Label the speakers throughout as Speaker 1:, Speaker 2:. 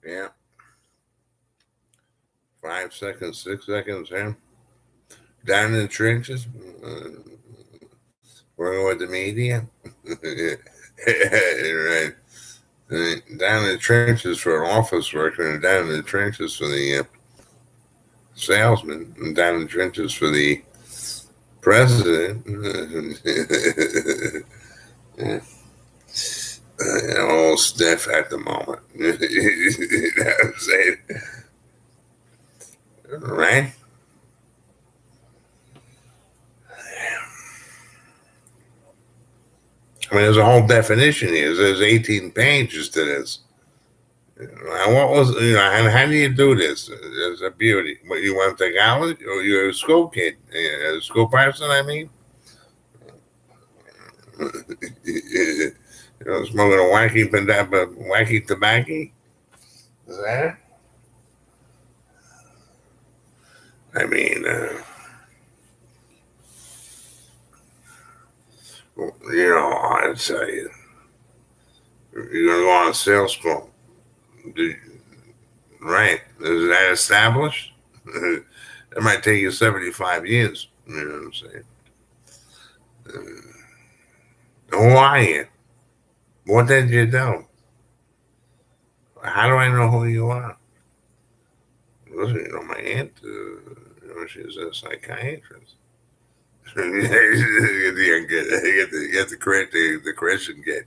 Speaker 1: Yeah. 5 seconds, 6 seconds, huh? Down in the trenches, working with the media. Right. Down in the trenches for an office worker, and down in the trenches for the salesman, and down in the trenches for the president. Yeah. All stiff at the moment. You know what I'm saying? Right? I mean, there's a whole definition here. There's 18 pages to this. What was, and how do you do this? It's a beauty. What, you went to college? Or you're a school kid? A school person, I mean? Smoking a wacky tobacco? Is that it? I mean, I'd say you're going to go on a sales call. Right. Is that established? It might take you 75 years. You know what I'm saying? Who are you? What did you do? How do I know who you are? Listen, my aunt, she's a psychiatrist. You get the Christian get.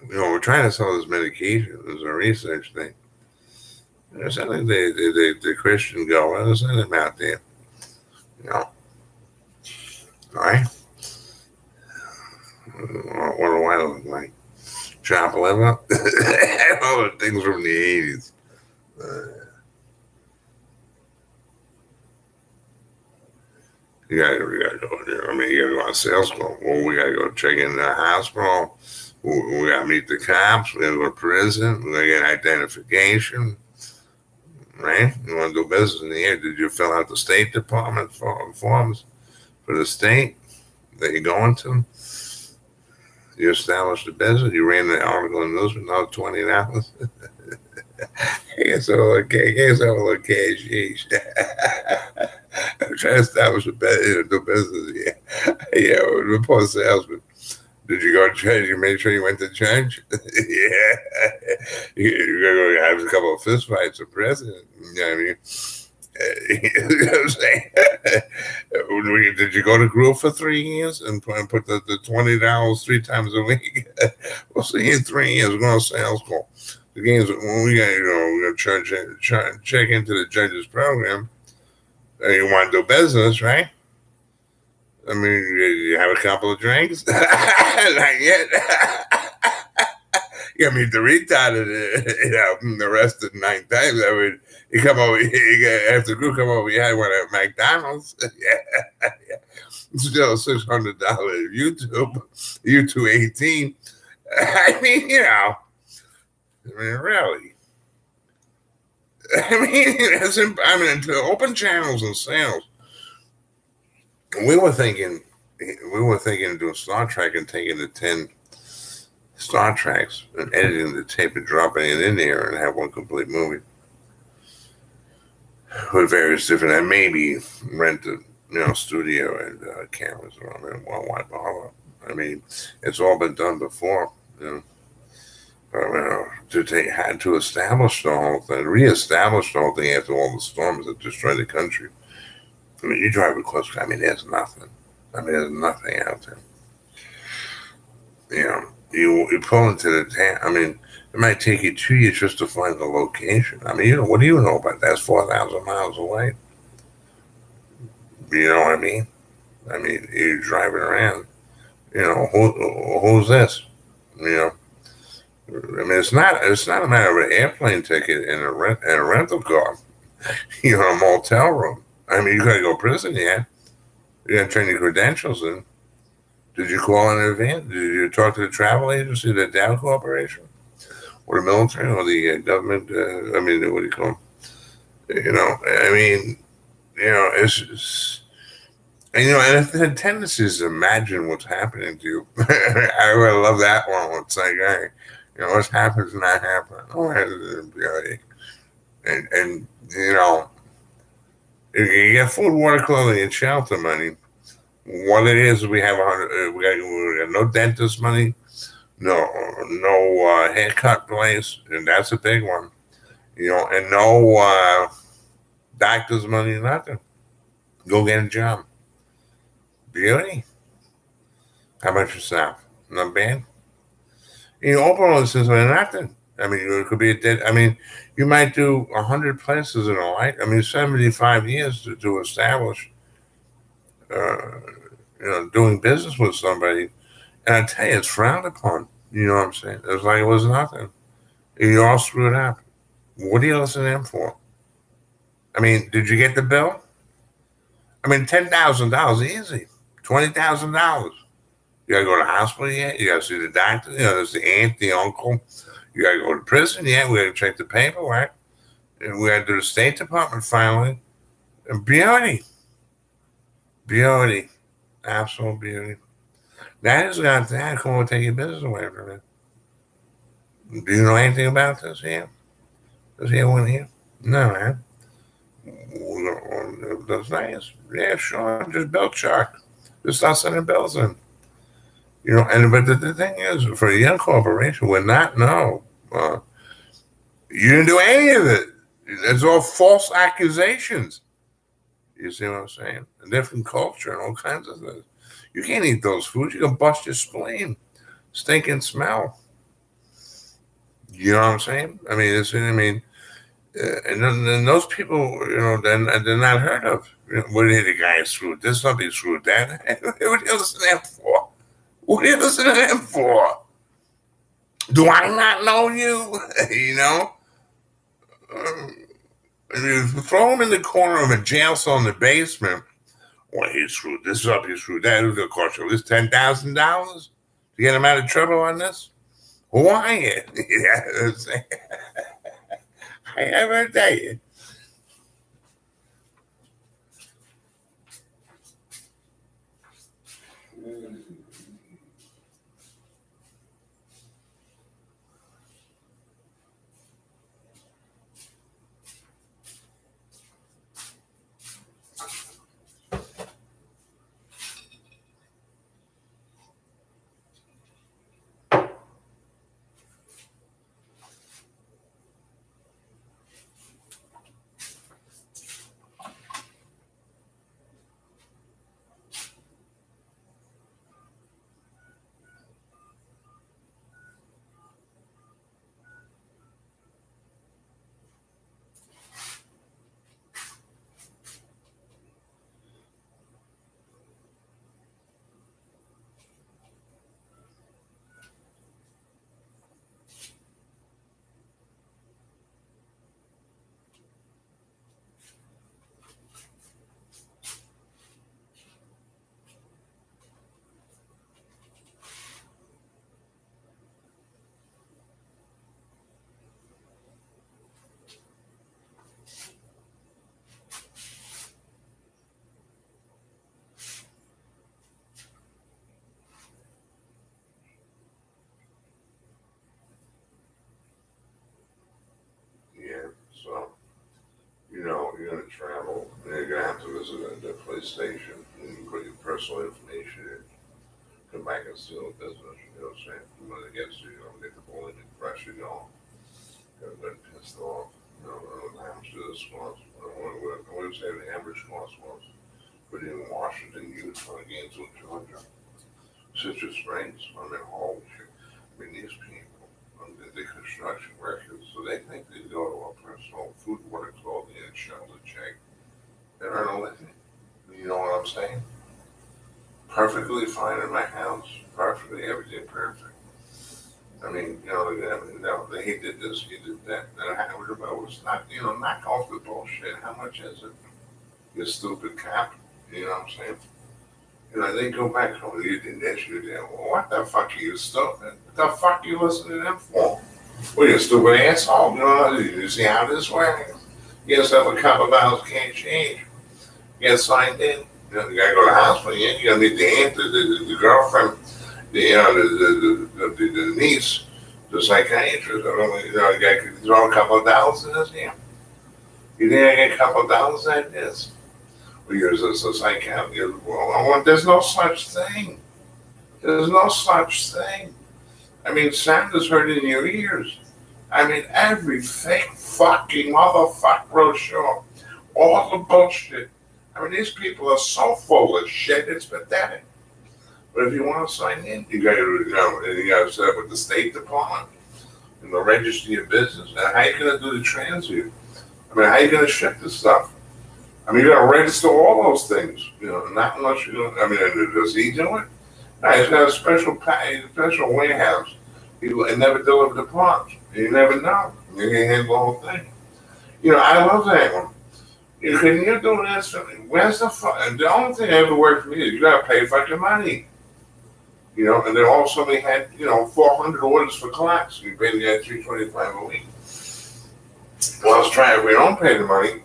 Speaker 1: We're trying to sell this medication. There's a research thing. There's something the Christian go, well, there's something out there. All right? What do I look like? Chop liver? All the things from the 80s. You gotta go there. I mean, you gotta go on sales call. Well, we gotta go check in the hospital. We gotta meet the cops. We gotta go to prison. We gotta get identification. Right? You want to do business in the air? Did you fill out the State Department forms for the state that you're going to? You established a business. You ran the article in the news with another $20. Here's a little cash. I'm trying to establish a do business. Yeah. The poor salesman. Did you go to church? You made sure you went to church? Yeah. You're going to go have a couple of fist fights with president. You know what I mean? You know what I'm saying? Did you go to group for 3 years and put the $20 3 times a week? We'll see you in 3 years. We're going to sales call. The games when we got we're gonna check into the judge's program. You want to do business, right? I mean, you have a couple of drinks? Not yet. You meet the retarded, the rest of the 9 times. I mean, you come over, after the group come over, you had one at McDonald's. Yeah. Still $600 YouTube 18. I mean, really. To open channels and sales. We were thinking of doing Star Trek and taking the 10 Star Treks and editing the tape and dropping it in there and have one complete movie with various different, and maybe rent a studio and cameras around it. Well, why bother? I mean, it's all been done before. To establish the whole thing, reestablish the whole thing after all the storms that destroyed the country. I mean, you drive across. I mean, there's nothing. There's nothing out there. You pull into the town. I mean, it might take you 2 years just to find the location. I mean, what do you know about that? That's 4,000 miles away. You know what I mean? You're driving around. Who's this? It's not a matter of an airplane ticket and a rental car. A motel room. You gotta go to prison yet. You gotta turn your credentials in. Did you call in advance? Did you talk to the travel agency, the Dow Corporation, or the military, or the government? What do you call them? it's and and if the tendency is to imagine what's happening to you, I really love that one. It's like, hey, what's happened is not happening. Oh, and if you get food, water, clothing, and shelter money. What it is, we got no dentist money, no haircut place, and that's a big one. And no doctor's money, nothing. Go get a job. Beauty. How about yourself? Not bad. Open all this is nothing. I mean, it could be a dead. I mean, you might do 100 places in a life. I mean, 75 years to establish, uh, doing business with somebody. And I tell you, it's frowned upon. You know what I'm saying? It's like it was nothing. You all screwed up. What are you listening to him for? I mean, did you get the bill? I mean, $10,000 easy. $20,000. You gotta go to the hospital yet? You gotta see the doctor. There's the aunt, the uncle. You gotta go to prison yet? We gotta check the paperwork. And we gotta do the State Department filing. And beauty. Beauty. Absolute beauty. That has got that. Come on, take your business away from it. Do you know anything about this here? Does anyone here? No, man. That's nice. Yeah, sure. Just bill check. Just start sending bills in. But the thing is, for a young corporation, we're not, no. You didn't do any of it. It's all false accusations. You see what I'm saying? A different culture and all kinds of things. You can't eat those foods. You can bust your spleen. Stinking smell. You know what I'm saying? I mean, and then those people, they're not heard of. What did the guy screwed this? Somebody screwed that. What are you listening to them for? What are you listening to them for? Do I not know you? You throw him in the corner of a jail cell in the basement. Well, he screwed this up. He screwed that. It was going to cost you at least $10,000 to get him out of trouble on this. Why? I ever tell you. Yeah, so, you're going to travel. You're going to have to visit the police station and put your personal information in. Come back and steal a business. You know what I'm saying? When it gets you, get the bullying and pressure going. Everybody pissed off. How much does this cost? I would say the average cost was. But in Washington, Utah, Gainesville, Georgia, Citrus Springs, holy shit. These people, the construction workers, so they think they go to a personal food, water, clothing, and shelter check. They're earn a living. You know what I'm saying? Perfectly fine in my house. Perfectly, everything perfect. He did this, he did that. And I was not, knock off the bullshit. How much is it? You stupid cop. You know what I'm saying? They go back home. You did this, you did that. Well, what the fuck are you stupid? What the fuck are you listening to them for? Well, you a stupid asshole. You see how this works? You have a couple of hours, can't change. get signed in. You gotta go to the hospital. You gotta meet the aunt, the girlfriend, the niece, the psychiatrist. You gotta throw a couple of dollars in this here. You think I get a couple of dollars like this? Well, you're a psychiatrist. Well, there's no such thing. There's no such thing. I mean, sound is heard in your ears. I mean, every fake fucking motherfucker brochure, all the bullshit. I mean, these people are so full of shit, it's pathetic. But if you want to sign in, you got to set up with the State Department and the register your business. And how you going to do the transfer? I mean, how you going to ship the stuff? I mean, you got to register all those things. Not unless I mean, does he do it? No, he's got a special warehouse. He never deliver the parts. You never know. You can handle the whole thing. I love that one. Can you do this? Where's the fun? The only thing that ever worked for me is you got to pay fucking money. And then also they had, 400 orders for clocks. You pay the guy $325 a week. Well, let's try it. We don't pay the money.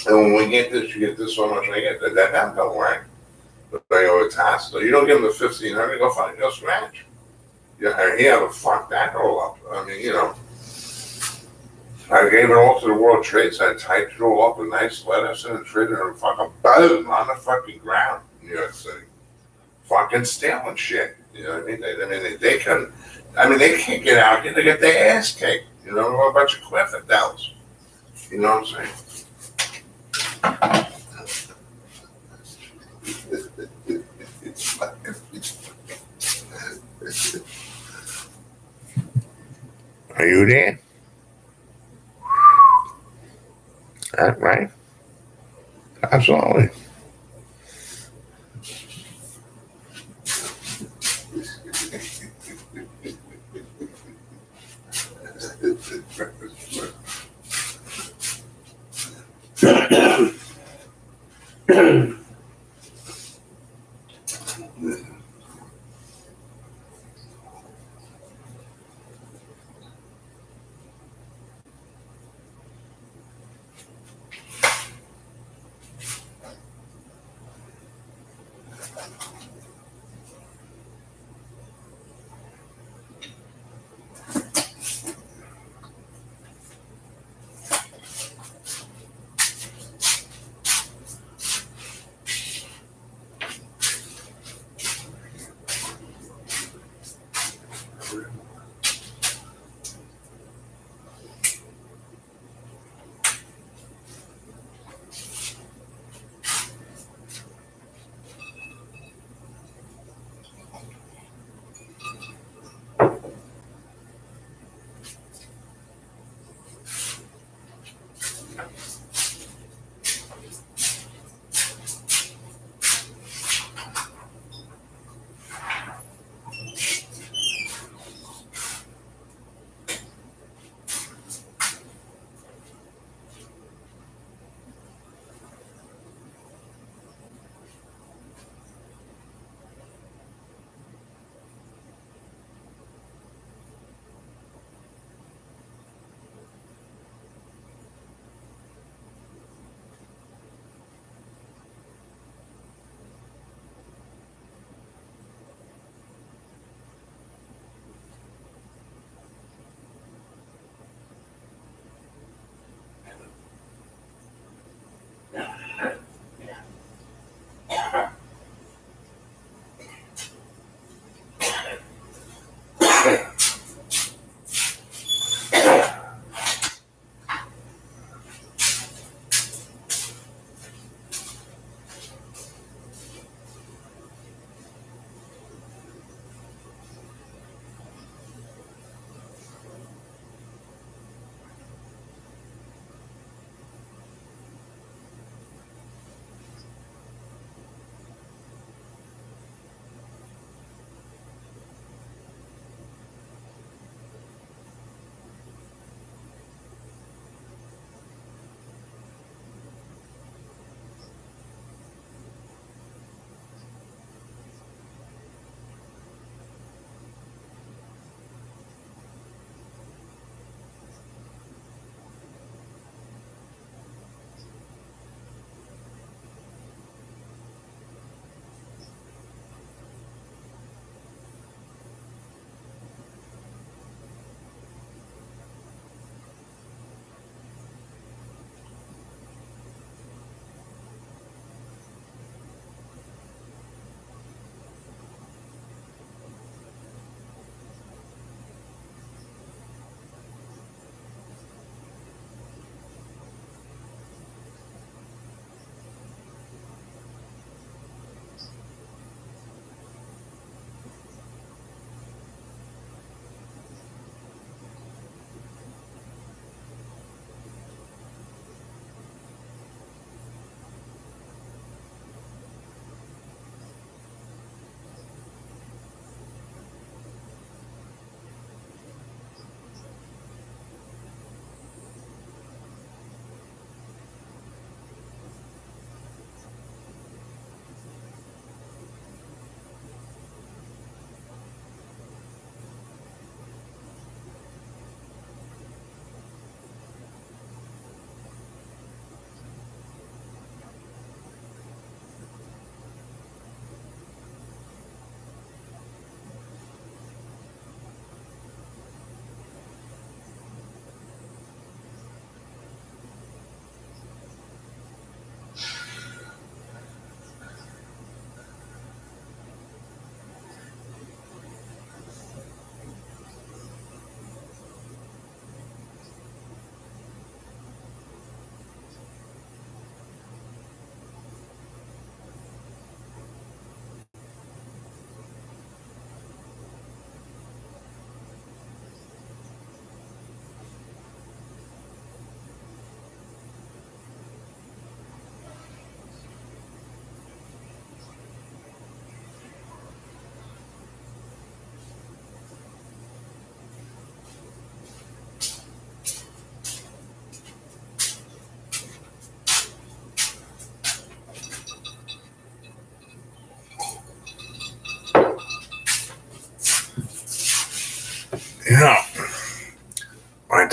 Speaker 1: And when we get this, you get this so much. I get that. That don't work. But they owe a task. So you don't give them the $1,500. Go find your scratch. Yeah, he had to fuck that all up. I mean, I gave it all to the World Trade Center. I typed it all up in nice letters and it and fucking boom on the fucking ground in New York City. Fucking stealing shit. You know what I mean? They can. I mean, they can't get out here. They get their ass kicked. A bunch of quifferdels. You know what I'm saying? Are you there? That's right. Absolutely.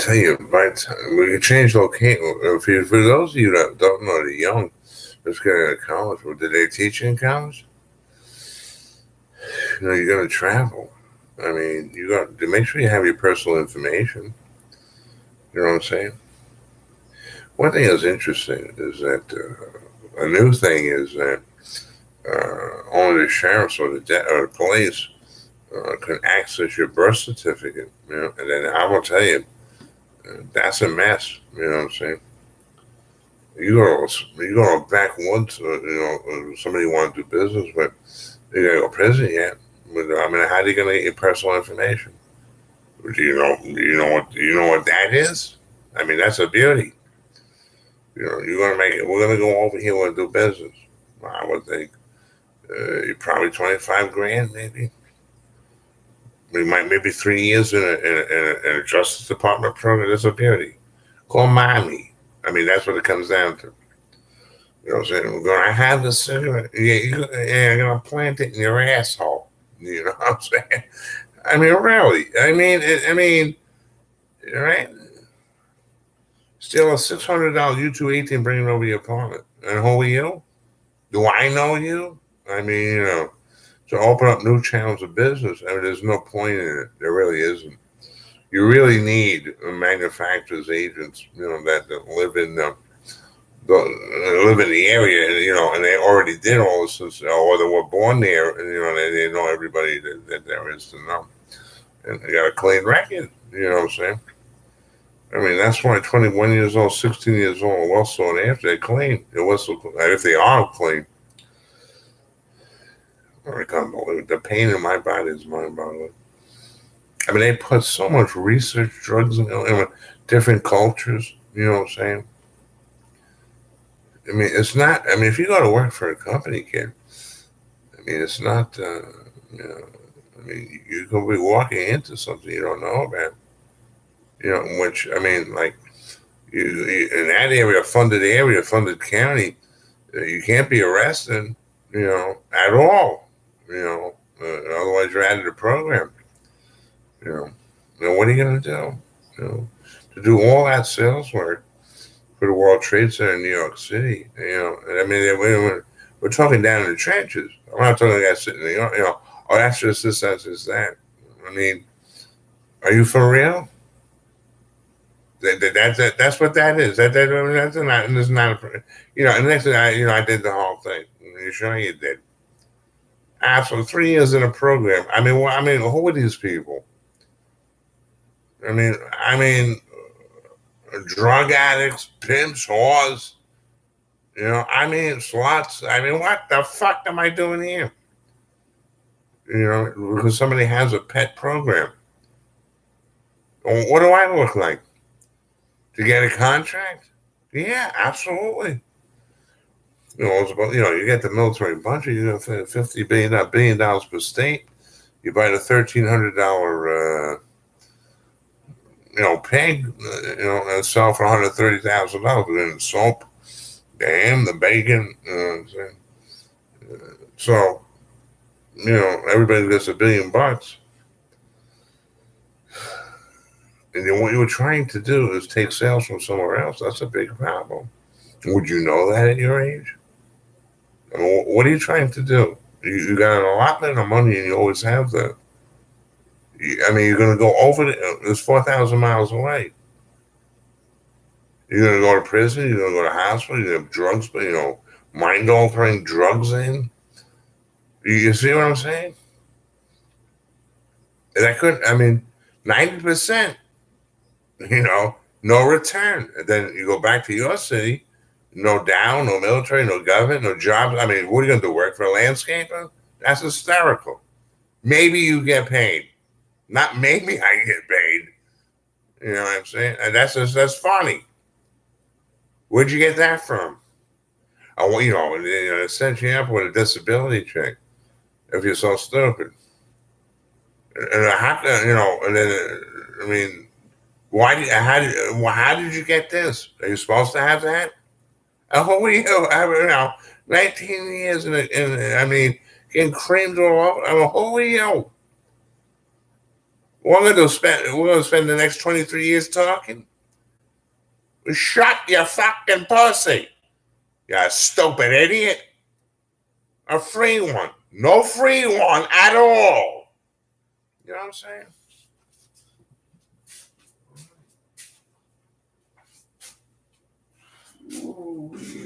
Speaker 1: tell you, we could change location. For those of you that don't know, the young, just getting out of college, well, did they teach you in college? You're going to travel. I mean, you got to make sure you have your personal information. You know what I'm saying? One thing that's interesting is that a new thing is that only the sheriffs or the police can access your birth certificate. And then I will tell you, that's a mess. You know what I'm saying? You go to backwoods. Somebody you want to do business with, you gotta go to prison yet. But, I mean, how are you gonna get your personal information? Do you know what that is? I mean, that's a beauty. You're gonna make it. We're gonna go over here and do business. I would think probably 25 grand, maybe. Maybe 3 years in a Justice Department program. That's a beauty. Call mommy. I mean, that's what it comes down to. You know what I'm saying? We're gonna have the cigarette. You're gonna plant it in your asshole. You know what I'm saying? I mean, really. I mean, right? Steal a $600 U218, bring it over your apartment. And who are you? Do I know you? I mean, to open up new channels of business, I mean, there's no point in it. There really isn't. You really need manufacturers, agents, that live in the area, and they already did all this, or they were born there, and they know everybody that there is to know, and they got a clean record. You know what I'm saying? I mean, that's why 21 years old, 16 years old, well sought after, they're clean. If they are clean, I can't believe it. The pain in my body is mind-boggling. I mean, they put so much research, drugs, in different cultures. You know what I'm saying? I mean, it's not. I mean, if you go to work for a company, kid, I mean, it's not. I mean, you could be walking into something you don't know about. Which I mean, like you in that area, funded county, you can't be arrested. At all. Otherwise you're out of the program. What are you going to do? To do all that sales work for the World Trade Center in New York City. And I mean, we're talking down in the trenches. I'm not talking about sitting in New York. Oh, that's just this, that's just that. I mean, are you for real? That's what that is. That's not. And it's not. And the next thing I did the whole thing. You sure you did? Absolutely, 3 years in a program. I mean, who are these people? I mean, drug addicts, pimps, whores. Sluts. I mean, what the fuck am I doing here? Because somebody has a pet program. What do I look like? To get a contract? Yeah, absolutely. You get the military budget, you got $50 billion per state. You buy the $1,300 pig, and sell for $130,000. And the soap, the ham, the bacon. So, everybody gets $1 billion. And then what you were trying to do is take sales from somewhere else. That's a big problem. Would you know that at your age? I mean, what are you trying to do? You got an allotment of money, and you always have that. I mean, you're going to go over it's 4,000 miles away. You're going to go to prison. You're going to go to hospital. You have drugs, mind-altering drugs in. You see what I'm saying? And 90%, no return. And then you go back to your city, no down, no military, no government, no jobs. I mean, what are you going to do, work for a landscaper? That's hysterical. Maybe you get paid. Not maybe I get paid. You know what I'm saying? And that's funny. Where'd you get that from? It sets you up with a disability check if you're so stupid. And and then, how did you get this? Are you supposed to have that? Who are you? 19 years getting creamed all over. Who are you? We're gonna spend the next 23 years talking. Shut your fucking pussy, you stupid idiot. A free one, no free one at all. You know what I'm saying? Ooh.